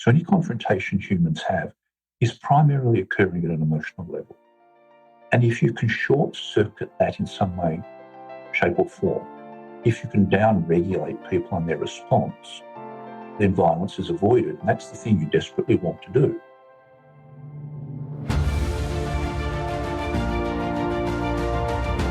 So any confrontation humans have is primarily occurring at an emotional level. And if you can short circuit that in some way, shape or form, if you can down-regulate people on their response, then violence is avoided. And that's the thing you desperately want to do.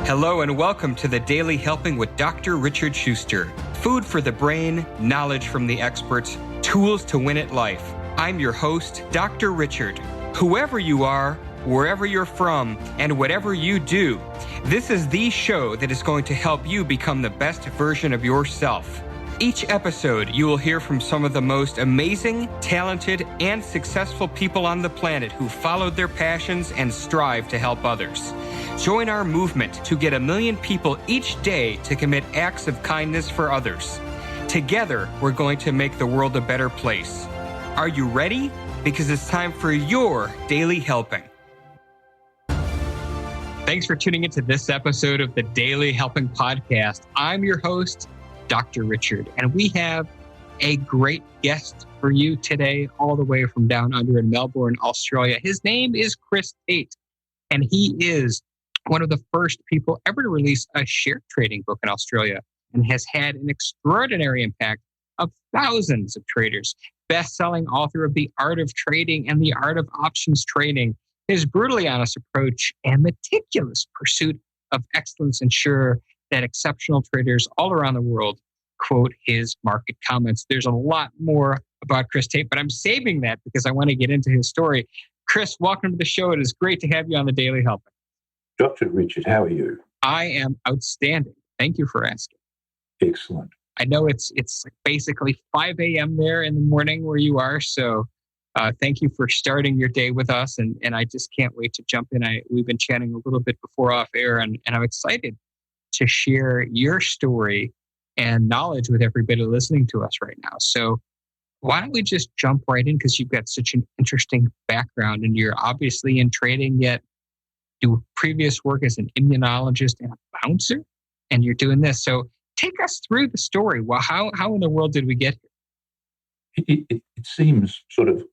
Hello and welcome to the Daily Helping with Dr. Richard Schuster. Food for the brain, knowledge from the experts, tools to win at life. I'm your host, Dr. Richard. Whoever you are, wherever you're from, and whatever you do, this is the show that is going to help you become the best version of yourself. Each episode, you will hear from some of the most amazing, talented, and successful people on the planet who followed their passions and strive to help others. Join our movement to get 1 million people each day to commit acts of kindness for others. Together, we're going to make the world a better place. Are you ready? Because it's time for your Daily Helping. Thanks for tuning into this episode of the Daily Helping Podcast. I'm your host, Dr. Richard, and we have a great guest for you today, all the way from down under in Melbourne, Australia. His name is Tate, and he is one of the first people ever to release a share trading book in Australia and has had an extraordinary impact of thousands of traders. Best-selling author of The Art of Trading and The Art of Options Trading. His brutally honest approach and meticulous pursuit of excellence ensure that exceptional traders all around the world quote his market comments. There's a lot more about Tate, but I'm saving that because I want to get into his story. Chris, welcome to the show. It is great to have you on the Daily Helping. Dr. Richard, how are you? I am outstanding. Thank you for asking. Excellent. I know it's basically 5 a.m. there in the morning where you are, so thank you for starting your day with us, and I just can't wait to jump in. We've been chatting a little bit before off air, and I'm excited to share your story and knowledge with everybody listening to us right now. So why don't we just jump right in, because you've got such an interesting background, and you're obviously in trading, yet do previous work as an immunologist and a bouncer, and you're doing this. So take us through the story. Well, how in the world did we get here? It seems sort of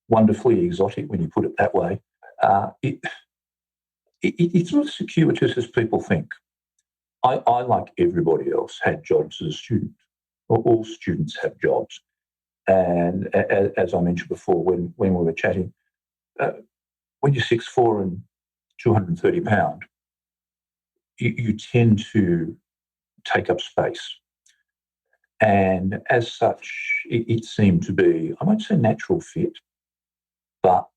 wonderfully exotic when you put it that way. It's not as circuitous as people think. I, like everybody else, had jobs as a student. All students have jobs. And as I mentioned before, when we were chatting, when you're 6'4" and 230 pound, you tend to take up space. And as such, it seemed to be, I won't say natural fit, but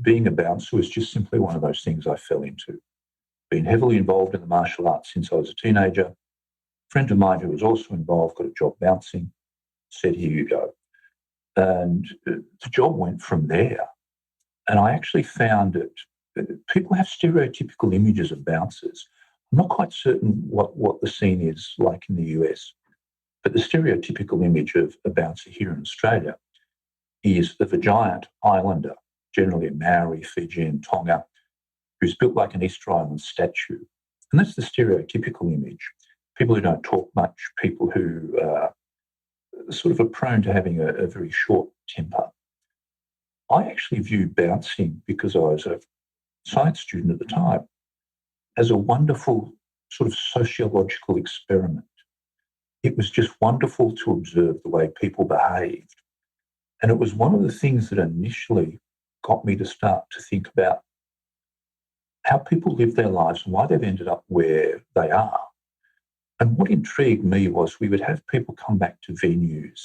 being a bouncer was just simply one of those things I fell into. Been heavily involved in the martial arts since I was a teenager. A friend of mine who was also involved got a job bouncing, said, here you go. And the job went from there. And I actually found that people have stereotypical images of bouncers. I'm not quite certain what the scene is like in the US, but the stereotypical image of a bouncer here in Australia is of a giant islander, generally a Maori, Fijian, Tonga, who's built like an Easter Island statue. And that's the stereotypical image. People who don't talk much, people who sort of are prone to having a very short temper. I actually viewed bouncing, because I was a science student at the time, as a wonderful sort of sociological experiment. It was just wonderful to observe the way people behaved. And it was one of the things that initially got me to start to think about how people live their lives and why they've ended up where they are. And what intrigued me was we would have people come back to venues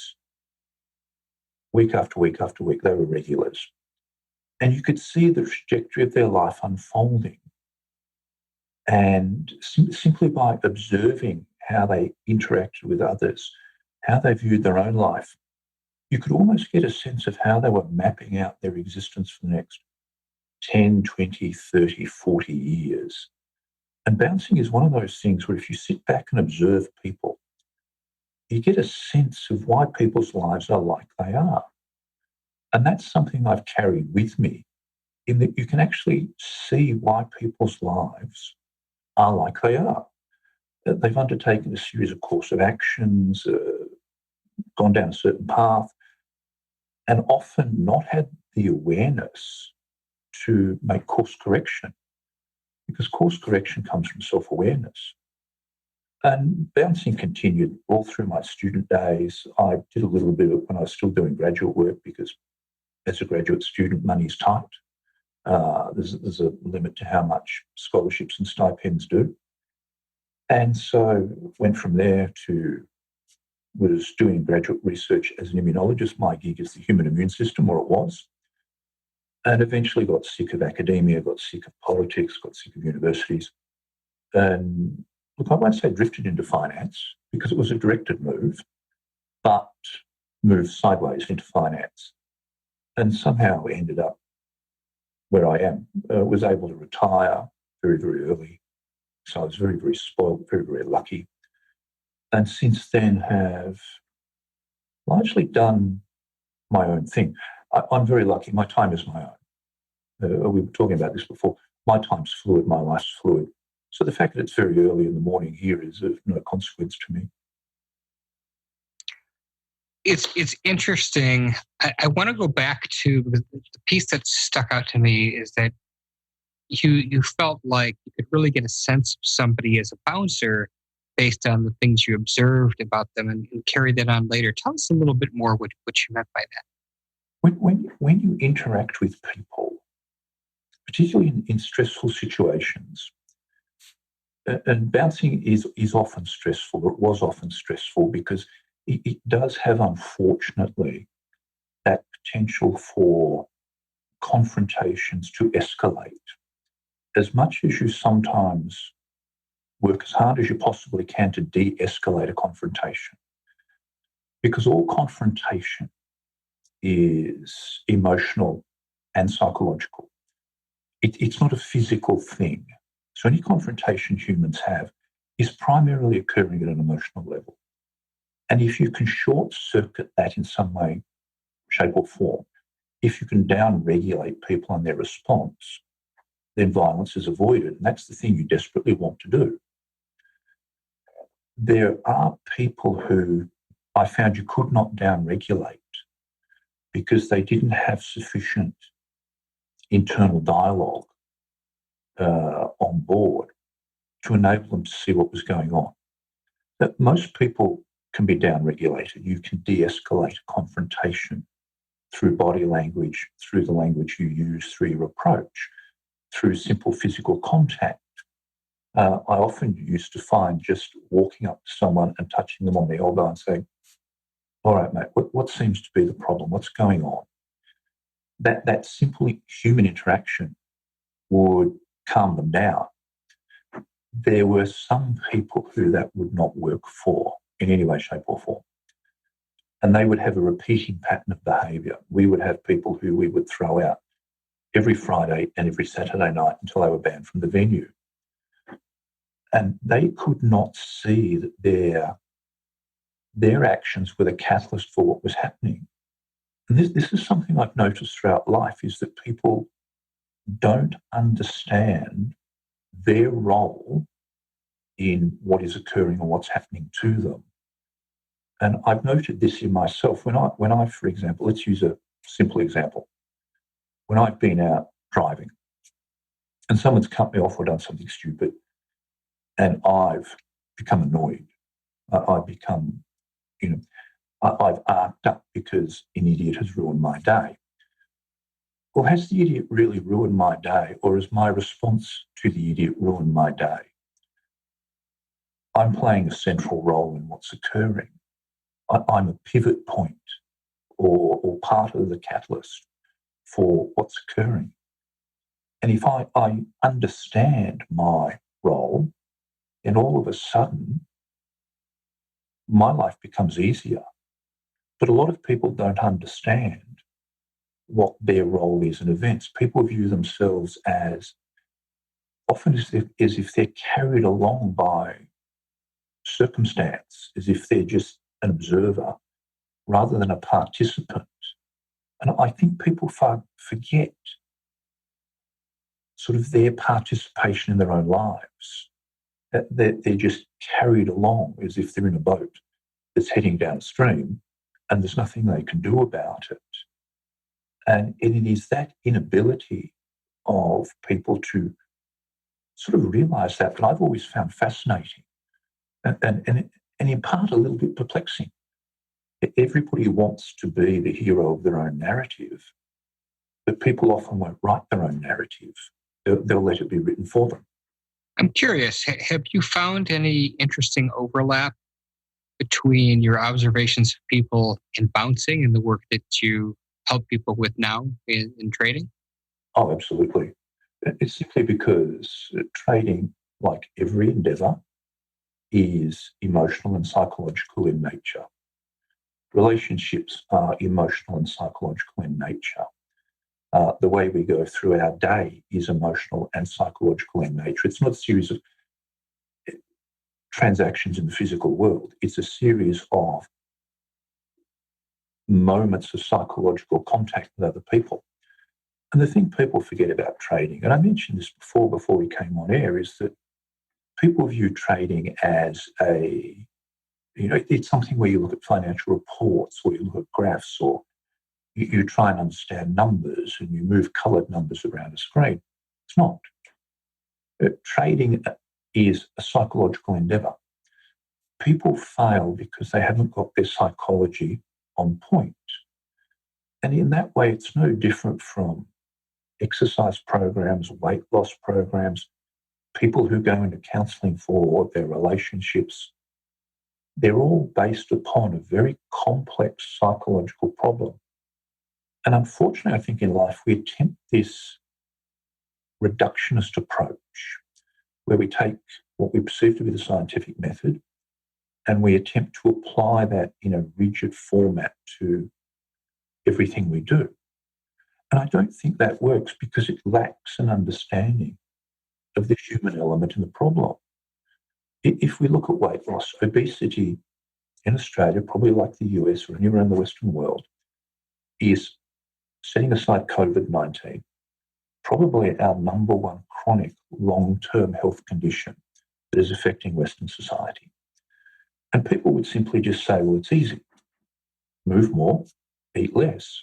week after week after week. They were regulars. And you could see the trajectory of their life unfolding. And simply by observing how they interacted with others, how they viewed their own life, you could almost get a sense of how they were mapping out their existence for the next 10, 20, 30, 40 years. And bouncing is one of those things where if you sit back and observe people, you get a sense of why people's lives are like they are. And that's something I've carried with me, in that you can actually see why people's lives are like they are. They've undertaken a series of course of actions, gone down a certain path, and often not had the awareness to make course correction, because course correction comes from self-awareness. And bouncing continued all through my student days. I did a little bit of it when I was still doing graduate work, because as a graduate student, money's tight. There's a limit to how much scholarships and stipends do. And so went from there to was doing graduate research as an immunologist. My gig is the human immune system, or it was. And eventually got sick of academia, got sick of politics, got sick of universities. And look, I won't say drifted into finance, because it was a directed move, but moved sideways into finance. And somehow ended up where I am. Was able to retire very, very early. So I was very, very spoiled, very, very lucky. And since then have largely done my own thing. I'm very lucky. My time is my own. We were talking about this before. My time's fluid. My life's fluid. So the fact that it's very early in the morning here is of no consequence to me. It's interesting. I want to go back to the piece that stuck out to me is that you felt like you could really get a sense of somebody as a bouncer based on the things you observed about them and carry that on later. Tell us a little bit more what you meant by that. When you interact with people, particularly in stressful situations, and bouncing is often stressful, or it was often stressful, because it does have, unfortunately, that potential for confrontations to escalate. As much as you sometimes work as hard as you possibly can to de-escalate a confrontation, because all confrontation is emotional and psychological. It's not a physical thing. So any confrontation humans have is primarily occurring at an emotional level. And if you can short-circuit that in some way, shape or form, if you can down-regulate people on their response, then violence is avoided. And that's the thing you desperately want to do. There are people who I found you could not down-regulate because they didn't have sufficient internal dialogue on board to enable them to see what was going on. That most people can be down-regulated. You can de-escalate a confrontation through body language, through the language you use, through your approach, through simple physical contact. I often used to find just walking up to someone and touching them on the elbow and saying, "All right, mate, what seems to be the problem? What's going on?" That simple human interaction would calm them down. There were some people who that would not work for in any way, shape or form. And they would have a repeating pattern of behaviour. We would have people who we would throw out every Friday and every Saturday night until they were banned from the venue. And they could not see that their actions were the catalyst for what was happening. And this is something I've noticed throughout life, is that people don't understand their role in what is occurring or what's happening to them. And I've noted this in myself. When I, for example, let's use a simple example. When I've been out driving and someone's cut me off or done something stupid, and I've become annoyed, I've become, I've arced up because an idiot has ruined my day. Well, has the idiot really ruined my day, or has my response to the idiot ruined my day? I'm playing a central role in what's occurring. I'm a pivot point or part of the catalyst for what's occurring. And if I understand my role, then all of a sudden my life becomes easier. But a lot of people don't understand what their role is in events. People view themselves as often as if they're carried along by circumstance, as if they're just an observer rather than a participant. And I think people forget sort of their participation in their own lives. That they're just carried along as if they're in a boat that's heading downstream and there's nothing they can do about it. And it is that inability of people to sort of realize that I've always found fascinating and in part a little bit perplexing. Everybody wants to be the hero of their own narrative, but people often won't write their own narrative. They'll let it be written for them. I'm curious, have you found any interesting overlap between your observations of people in bouncing and the work that you help people with now in trading? Oh, absolutely. It's simply because trading, like every endeavor, is emotional and psychological in nature. Relationships are emotional and psychological in nature. The way we go through our day is emotional and psychological in nature. It's not a series of transactions in the physical world. It's a series of moments of psychological contact with other people. And the thing people forget about trading, and I mentioned this before we came on air, is that people view trading as it's something where you look at financial reports or you look at graphs or you try and understand numbers and you move coloured numbers around a screen. It's not. Trading is a psychological endeavour. People fail because they haven't got their psychology on point. And in that way, it's no different from exercise programs, weight loss programs, people who go into counselling for their relationships. They're all based upon a very complex psychological problem. And unfortunately, I think in life we attempt this reductionist approach where we take what we perceive to be the scientific method and we attempt to apply that in a rigid format to everything we do. And I don't think that works because it lacks an understanding of the human element in the problem. If we look at weight loss, obesity in Australia, probably like the US or anywhere in the Western world, is, setting aside COVID-19, probably our number one chronic long-term health condition that is affecting Western society. And people would simply just say, well, it's easy. Move more, eat less.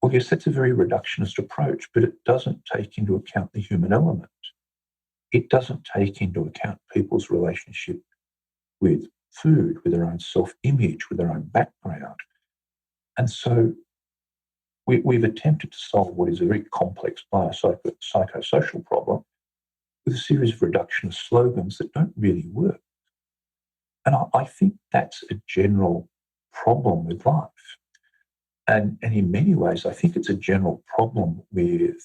Well, yes, that's a very reductionist approach, but it doesn't take into account the human element. It doesn't take into account people's relationship with food, with their own self-image, with their own background. And so we've attempted to solve what is a very complex psychosocial problem with a series of reductionist slogans that don't really work. And I think that's a general problem with life. And in many ways, I think it's a general problem with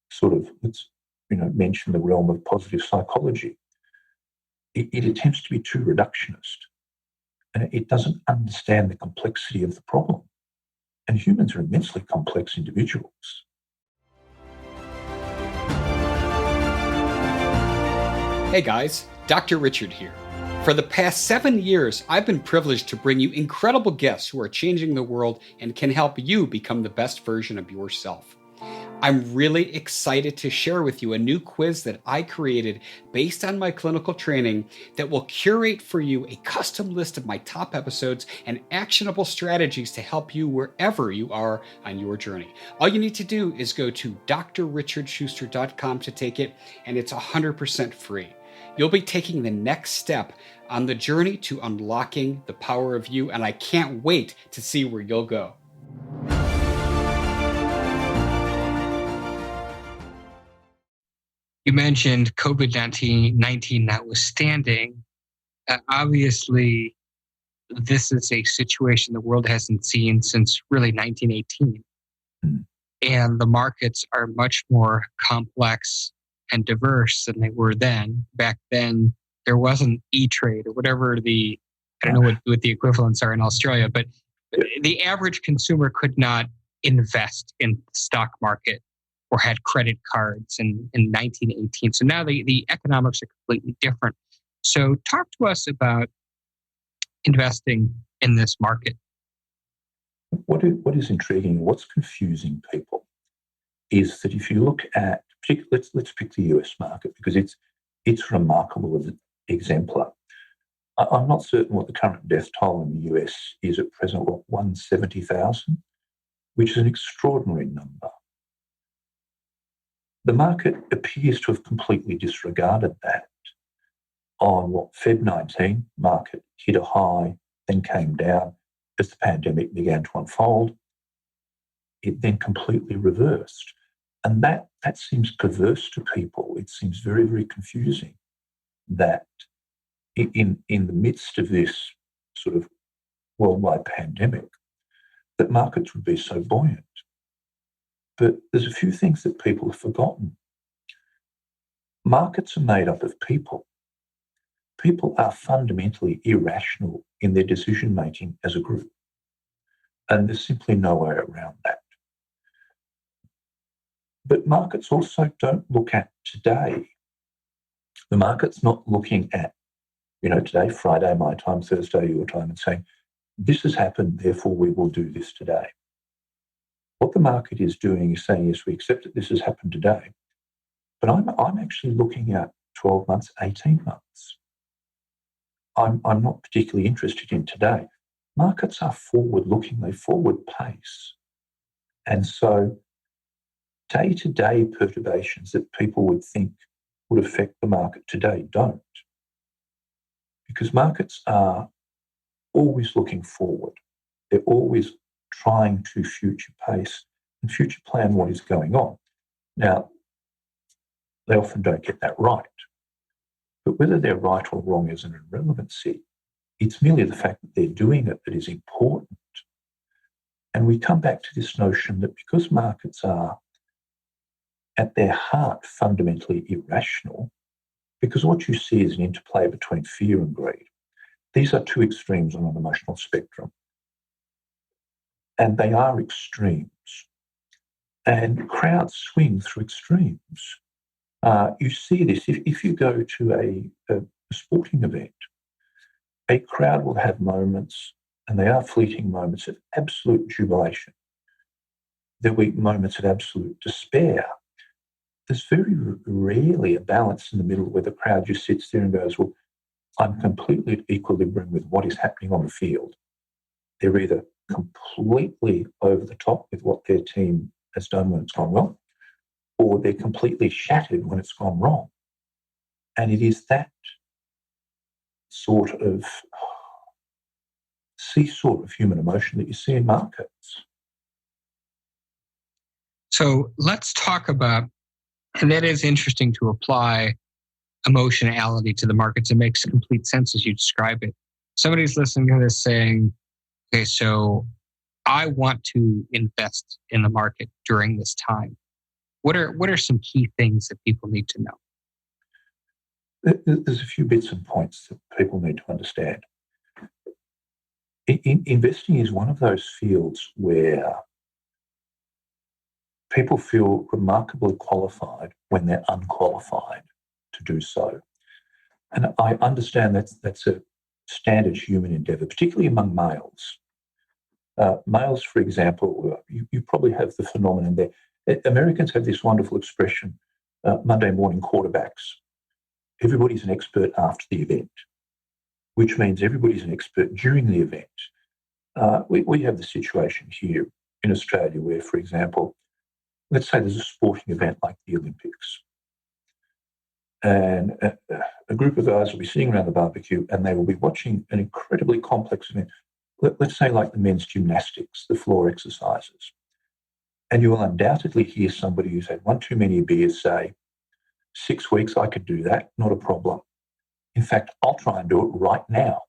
sort of, let's mention the realm of positive psychology. It attempts to be too reductionist, and it doesn't understand the complexity of the problem. And humans are immensely complex individuals. Hey guys, Dr. Richard here. For the past 7 years, I've been privileged to bring you incredible guests who are changing the world and can help you become the best version of yourself. I'm really excited to share with you a new quiz that I created based on my clinical training that will curate for you a custom list of my top episodes and actionable strategies to help you wherever you are on your journey. All you need to do is go to drrichardschuster.com to take it, and it's 100% free. You'll be taking the next step on the journey to unlocking the power of you, and I can't wait to see where you'll go. You mentioned COVID-19 notwithstanding. Obviously, this is a situation the world hasn't seen since really 1918. And the markets are much more complex and diverse than they were then. Back then, there wasn't E-Trade or whatever I don't know what the equivalents are in Australia, but the average consumer could not invest in the stock market or had credit cards in 1918. So now the economics are completely different. So talk to us about investing in this market. What is intriguing, what's confusing people is that if you look at, let's pick the US market because it's remarkable as an exemplar. I'm not certain what the current death toll in the US is at present, 170,000? which is an extraordinary number. The market appears to have completely disregarded that. On what, Feb 19, market hit a high, then came down as the pandemic began to unfold. It then completely reversed. And that seems perverse to people. It seems very, very confusing that in the midst of this sort of worldwide pandemic, that markets would be so buoyant. But there's a few things that people have forgotten. Markets are made up of people. People are fundamentally irrational in their decision-making as a group. And there's simply no way around that. But markets also don't look at today. The market's not looking at, today, Friday, my time, Thursday, your time, and saying, this has happened, therefore we will do this today. What the market is doing is saying, yes, we accept that this has happened today, but I'm actually looking at 12 months, 18 months. I'm not particularly interested in today. Markets are forward-looking, they forward pace. And so day-to-day perturbations that people would think would affect the market today don't. Because markets are always looking forward. They're always trying to future pace and future plan what is going on. Now, they often don't get that right. But whether they're right or wrong is an irrelevancy. It's merely the fact that they're doing it that is important. And we come back to this notion that because markets are at their heart fundamentally irrational, because what you see is an interplay between fear and greed. These are two extremes on an emotional spectrum. And they are extremes. And crowds swing through extremes. You see this if you go to a sporting event. A crowd will have moments, and they are fleeting moments, of absolute jubilation. There will be moments of absolute despair. There's very rarely a balance in the middle where the crowd just sits there and goes, well, I'm completely at equilibrium with what is happening on the field. They're either completely over the top with what their team has done when it's gone well, or they're completely shattered when it's gone wrong. And it is that sort of seesaw of human emotion that you see in markets. So let's talk about, and that is interesting to apply emotionality to the markets. It makes complete sense as you describe it. Somebody's listening to this saying, okay, so I want to invest in the market during this time. What are some key things that people need to know? There's a few bits and points that people need to understand. Investing is one of those fields where people feel remarkably qualified when they're unqualified to do so. And I understand that's a standard human endeavour, particularly among males. Males, for example, you probably have the phenomenon there. Americans have this wonderful expression, Monday morning quarterbacks. Everybody's an expert after the event, which means everybody's an expert during the event. We have the situation here in Australia where, for example, let's say there's a sporting event like the Olympics. And a group of guys will be sitting around the barbecue and they will be watching an incredibly complex event. Let's say like the men's gymnastics, the floor exercises. And you will undoubtedly hear somebody who's had one too many beers say, 6 weeks, I could do that, not a problem. In fact, I'll try and do it right now.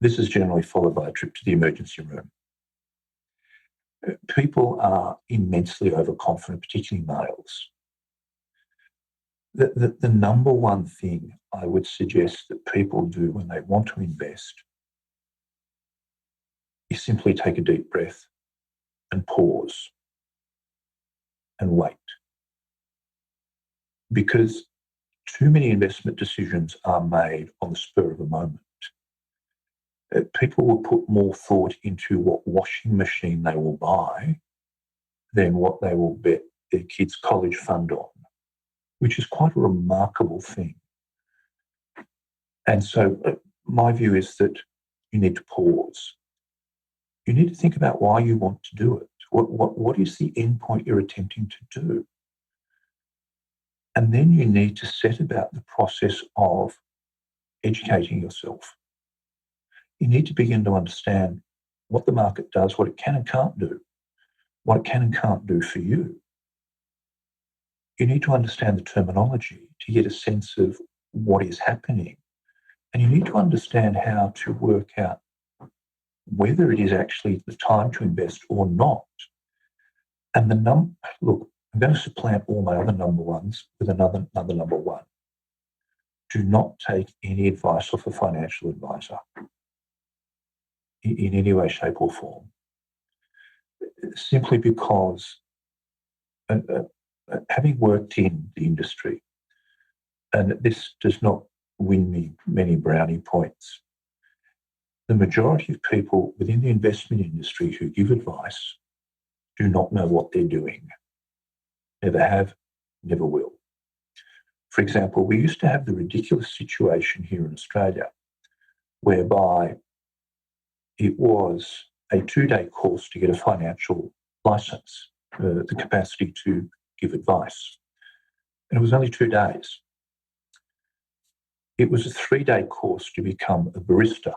This is generally followed by a trip to the emergency room. People are immensely overconfident, particularly males. The number one thing I would suggest that people do when they want to invest is simply take a deep breath and pause and wait. Because too many investment decisions are made on the spur of the moment. People will put more thought into what washing machine they will buy than what they will bet their kids' college fund on, which is quite a remarkable thing. And so my view is that you need to pause. You need to think about why you want to do it. What is the end point you're attempting to do? And then you need to set about the process of educating yourself. You need to begin to understand what the market does, what it can and can't do, what it can and can't do for you. You need to understand the terminology to get a sense of what is happening. And you need to understand how to work out whether it is actually the time to invest or not. And look, I'm going to supplant all my other number ones with another number one. Do not take any advice off a financial advisor in any way, shape, or form. Simply because having worked in the industry, and this does not win me many brownie points, the majority of people within the investment industry who give advice do not know what they're doing. Never have, never will. For example, we used to have the ridiculous situation here in Australia whereby it was a 2-day course to get a financial license, the capacity to give advice. And it was only 2 days. It was a 3-day course to become a barista,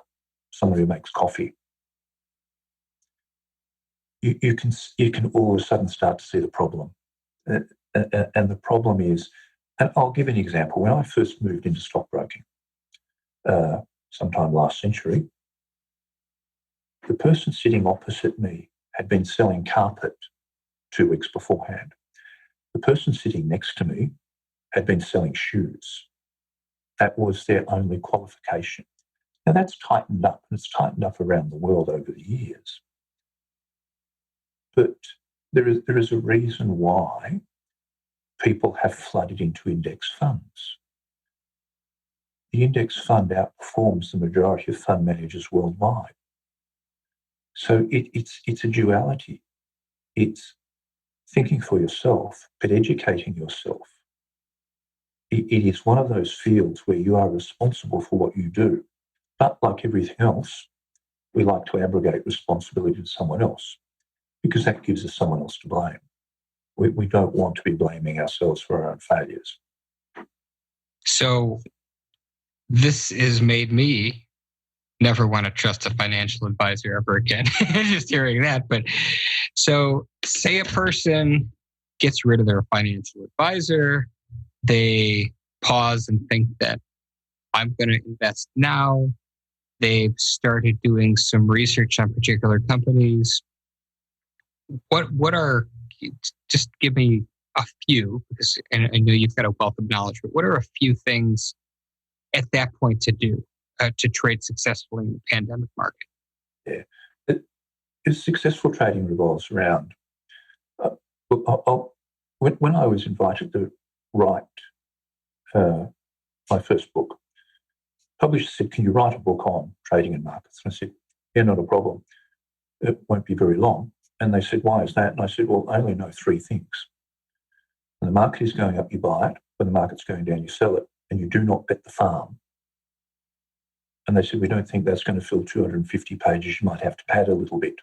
someone who makes coffee. You can all of a sudden start to see the problem. And the problem is, and I'll give an example. When I first moved into stockbroking, sometime last century, the person sitting opposite me had been selling carpet 2 weeks beforehand. The person sitting next to me had been selling shoes. That was their only qualification. Now that's tightened up, and it's tightened up around the world over the years. But there is a reason why people have flooded into index funds. The index fund outperforms the majority of fund managers worldwide. So it's a duality. It's thinking for yourself, but educating yourself. It is one of those fields where you are responsible for what you do. But like everything else, we like to abrogate responsibility to someone else because that gives us someone else to blame. We don't want to be blaming ourselves for our own failures. So this has made me never want to trust a financial advisor ever again. Just hearing that. But so say a person gets rid of their financial advisor, they pause and think that I'm going to invest now. They've started doing some research on particular companies. What are, just give me a few, because and I know you've got a wealth of knowledge, but what are a few things at that point to do to trade successfully in the pandemic market? Yeah, successful trading revolves around. When I was invited to write my first book, publisher said, "Can you write a book on trading and markets?" And I said, "Yeah, not a problem. It won't be very long." And they said, "Why is that?" And I said, "Well, I only know 3 things. When the market is going up, you buy it. When the market's going down, you sell it. And you do not bet the farm." And they said, "We don't think that's going to fill 250 pages. You might have to pad a little bit."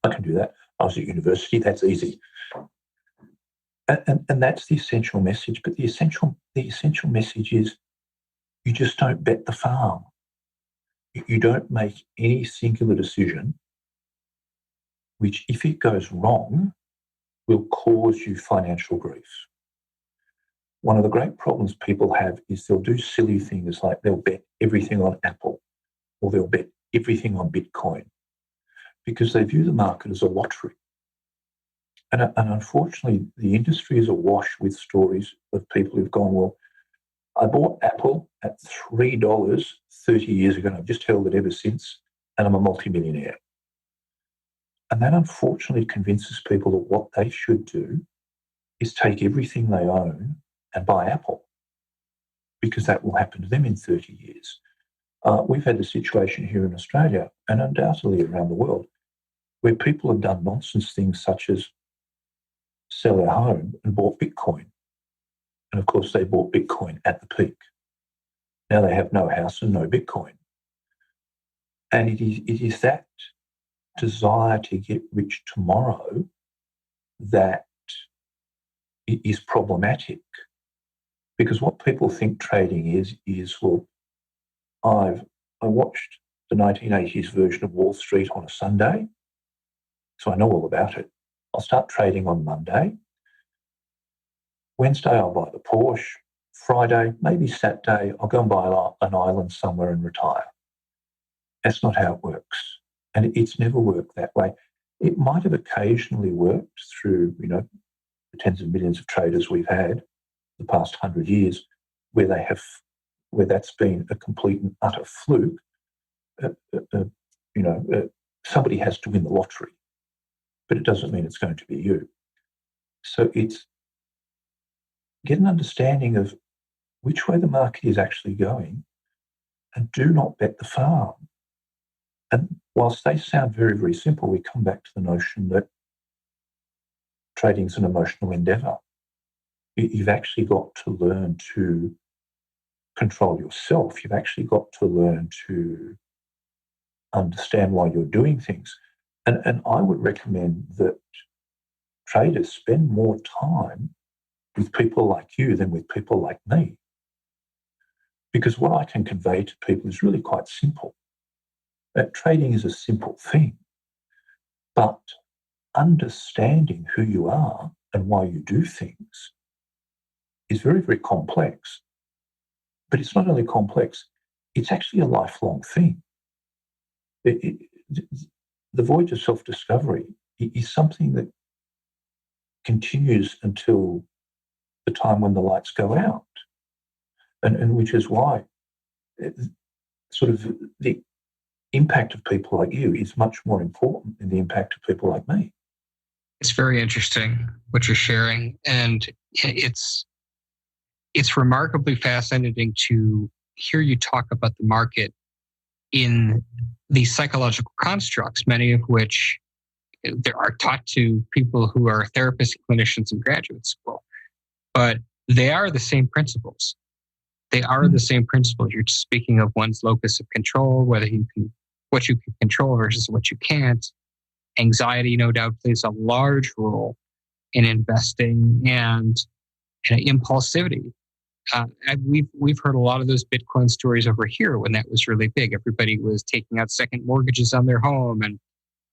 I can do that. I was at university. That's easy. And that's the essential message. But the essential message is you just don't bet the farm. You don't make any singular decision which, if it goes wrong, will cause you financial grief. One of the great problems people have is they'll do silly things like they'll bet everything on Apple or they'll bet everything on Bitcoin because they view the market as a lottery. And unfortunately, the industry is awash with stories of people who've gone, "Well, I bought Apple at $3 30 years ago and I've just held it ever since and I'm a multimillionaire." And that unfortunately convinces people that what they should do is take everything they own and buy Apple because that will happen to them in 30 years. We've had the situation here in Australia and undoubtedly around the world where people have done nonsense things such as sell their home and bought Bitcoin. And of course, they bought Bitcoin at the peak. Now they have no house and no Bitcoin. And it is that desire to get rich tomorrow that is problematic. Because what people think trading is well, I watched the 1980s version of Wall Street on a Sunday, so I know all about it. I'll start trading on Monday. Wednesday, I'll buy the Porsche. Friday, maybe Saturday, I'll go and buy an island somewhere and retire. That's not how it works. And it's never worked that way. It might have occasionally worked through, the tens of millions of traders we've had the past 100 years, where that's been a complete and utter fluke. Somebody has to win the lottery, but it doesn't mean it's going to be you. So it's get an understanding of which way the market is actually going, and do not bet the farm. And whilst they sound very, very simple, we come back to the notion that trading is an emotional endeavour. You've actually got to learn to control yourself. You've actually got to learn to understand why you're doing things. And I would recommend that traders spend more time with people like you than with people like me. Because what I can convey to people is really quite simple. Trading is a simple thing, but understanding who you are and why you do things is very, very complex. But it's not only complex, it's actually a lifelong thing. The voyage of self-discovery is something that continues until the time when the lights go out. And which is why sort of the impact of people like you is much more important than the impact of people like me. It's very interesting what you're sharing. And it's remarkably fascinating to hear you talk about the market in these psychological constructs, many of which there are taught to people who are therapists and clinicians in graduate school. But they are the same principles. They are the same principles. You're speaking of one's locus of control, what you can control versus what you can't. Anxiety, no doubt, plays a large role in investing and impulsivity. We've heard a lot of those Bitcoin stories over here when that was really big. Everybody was taking out second mortgages on their home and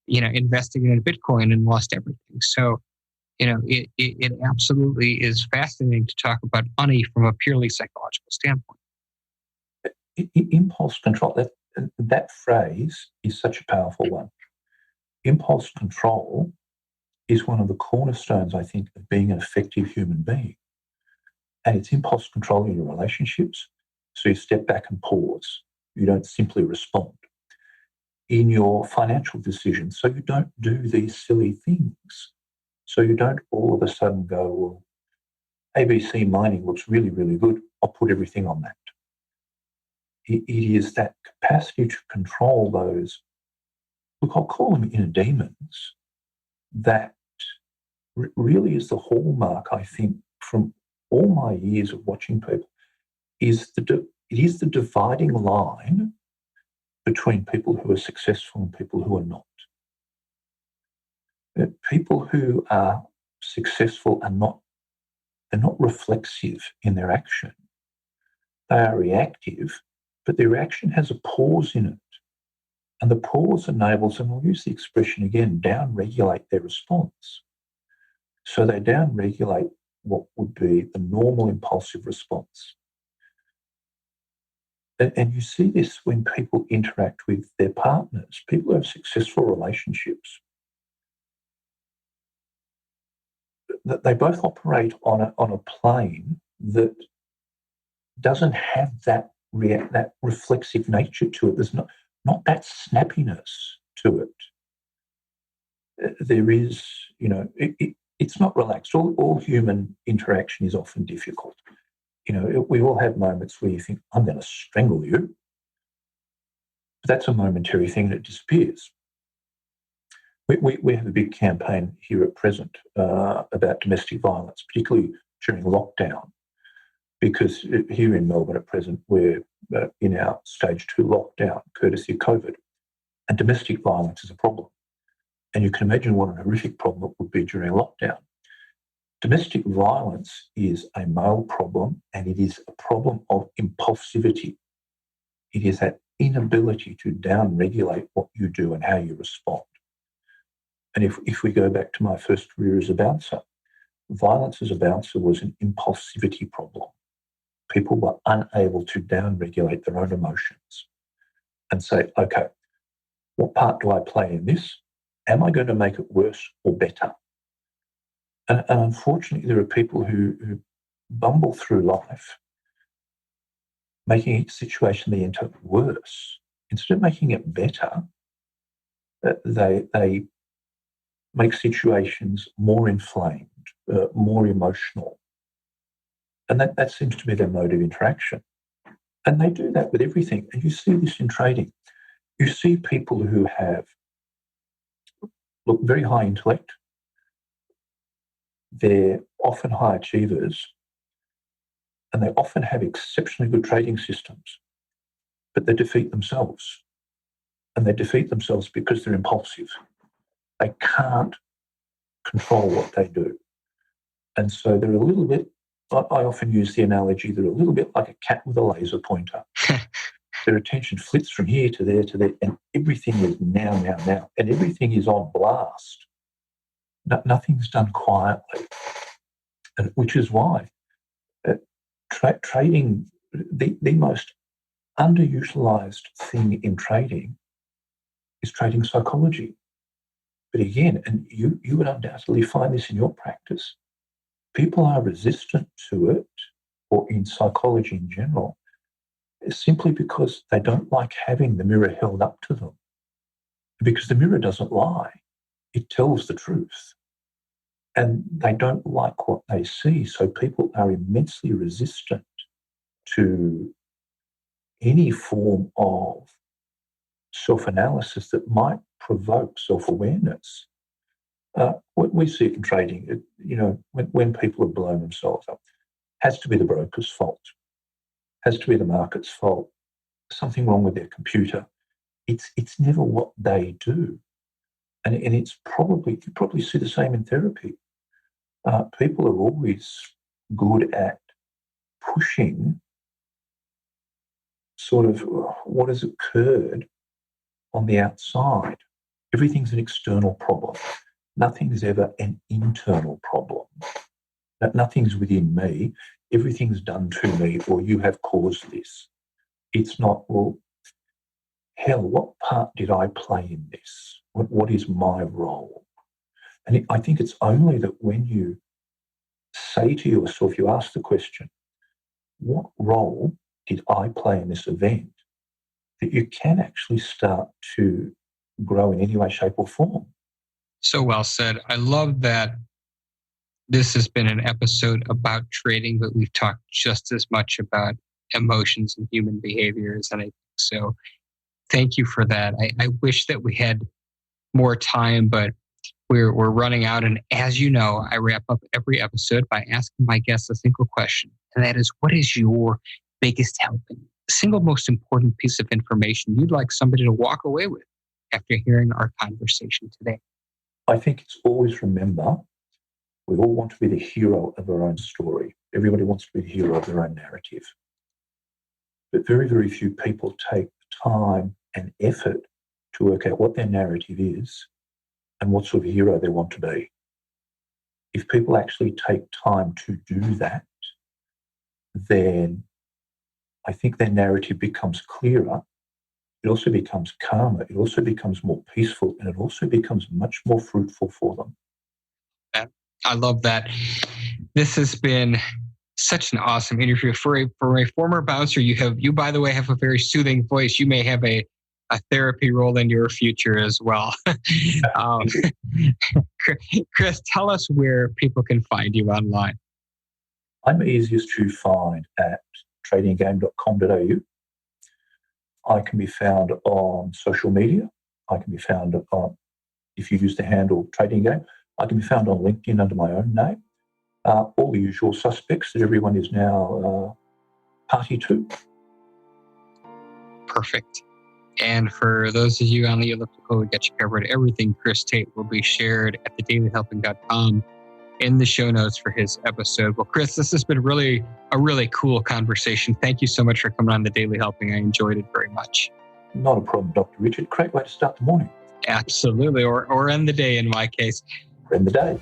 investing in Bitcoin and lost everything. So it absolutely is fascinating to talk about money from a purely psychological standpoint. Impulse control, that phrase is such a powerful one. Impulse control is one of the cornerstones, I think, of being an effective human being. And it's impulse control in your relationships. So you step back and pause. You don't simply respond. In your financial decisions, so you don't do these silly things. So you don't all of a sudden go, well, ABC mining looks really, really good. I'll put everything on that. It is that capacity to control those, look, I'll call them inner demons, that really is the hallmark, I think, from all my years of watching people, it is the dividing line between people who are successful and people who are not. People who are successful they're not reflexive in their action. They are reactive, but their reaction has a pause in it. And the pause enables them, I'll use the expression again, down-regulate their response. So they down-regulate what would be the normal impulsive response. And you see this when people interact with their partners, people who have successful relationships. They both operate on a plane that doesn't have that reflexive nature to it. There's not that snappiness to it. There is, it's not relaxed. All human interaction is often difficult. We all have moments where you think, I'm going to strangle you. But that's a momentary thing and it disappears. We have a big campaign here at present about domestic violence, particularly during lockdown, because here in Melbourne at present, we're in our stage 2 lockdown, courtesy of COVID, and domestic violence is a problem. And you can imagine what an horrific problem it would be during lockdown. Domestic violence is a male problem, and it is a problem of impulsivity. It is that inability to down-regulate what you do and how you respond. And if we go back to my first career as a bouncer, violence as a bouncer was an impulsivity problem. People were unable to down-regulate their own emotions and say, okay, what part do I play in this? Am I going to make it worse or better? And unfortunately, there are people who bumble through life, making each situation they enter worse. Instead of making it better, they make situations more inflamed, more emotional. And that seems to be their mode of interaction. And they do that with everything. And you see this in trading. You see people who have, very high intellect. They're often high achievers, and they often have exceptionally good trading systems, but they defeat themselves. And they defeat themselves because they're impulsive. They can't control what they do. And so they're a little bit, I often use the analogy, they're a little bit like a cat with a laser pointer. Their attention flits from here to there, and everything is now, and everything is on blast. Nothing's done quietly, and which is why trading, the most underutilized thing in trading is trading psychology. But again, and you would undoubtedly find this in your practice, people are resistant to it, or in psychology in general, simply because they don't like having the mirror held up to them. Because the mirror doesn't lie. It tells the truth. And they don't like what they see. So people are immensely resistant to any form of self-analysis that might provoke self-awareness. We see it in trading. When people have blown themselves up, has to be the broker's fault, has to be the market's fault, something wrong with their computer. It's never what they do. And it's probably, you probably see the same in therapy. People are always good at pushing sort of what has occurred on the outside. Everything's an external problem. Nothing's ever an internal problem. Nothing's within me. Everything's done to me, or you have caused this. It's not, well, hell, what part did I play in this? What is my role? And I think it's only that when you say to yourself, you ask the question, what role did I play in this event, that you can actually start to grow in any way, shape, or form. So well said. I love that this has been an episode about trading, but we've talked just as much about emotions and human behaviors. And I think so. Thank you for that. I wish that we had more time, but we're running out. And as you know, I wrap up every episode by asking my guests a single question. And that is, what is your biggest helping, single most important piece of information you'd like somebody to walk away with after hearing our conversation today? I think it's always remember, we all want to be the hero of our own story. Everybody wants to be the hero of their own narrative. But very, very few people take the time and effort to work out what their narrative is and what sort of hero they want to be. If people actually take time to do that, then I think their narrative becomes clearer. It also becomes calmer. It also becomes more peaceful, and it also becomes much more fruitful for them. I love that. This has been such an awesome interview. For a former bouncer, you by the way have a very soothing voice. You may have a therapy role in your future as well. Chris, tell us where people can find you online. I'm easiest to find at tradinggame.com.au. I can be found on social media. I can be found on, if you use the handle Trading Game, I can be found on LinkedIn under my own name. All the usual suspects that everyone is now party to. Perfect. And for those of you on the elliptical, we got you covered. Everything Chris Tate will be shared at thedailyhelping.com in the show notes for his episode. Well, Chris, this has been a really cool conversation. Thank you so much for coming on The Daily Helping. I enjoyed it very much. Not a problem, Dr. Richard. Great way to start the morning. Absolutely, or end the day in my case. End the day.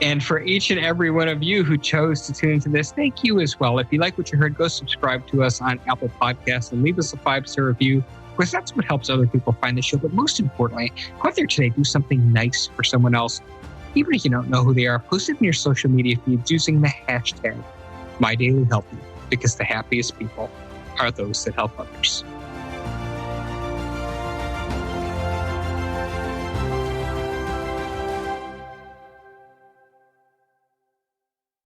And for each and every one of you who chose to tune into this, thank you as well. If you like what you heard, go subscribe to us on Apple Podcasts and leave us a 5-star review, because that's what helps other people find the show. But most importantly, go out there today, do something nice for someone else. Even if you don't know who they are, post it in your social media feeds using the hashtag MyDailyHelping, because the happiest people are those that help others.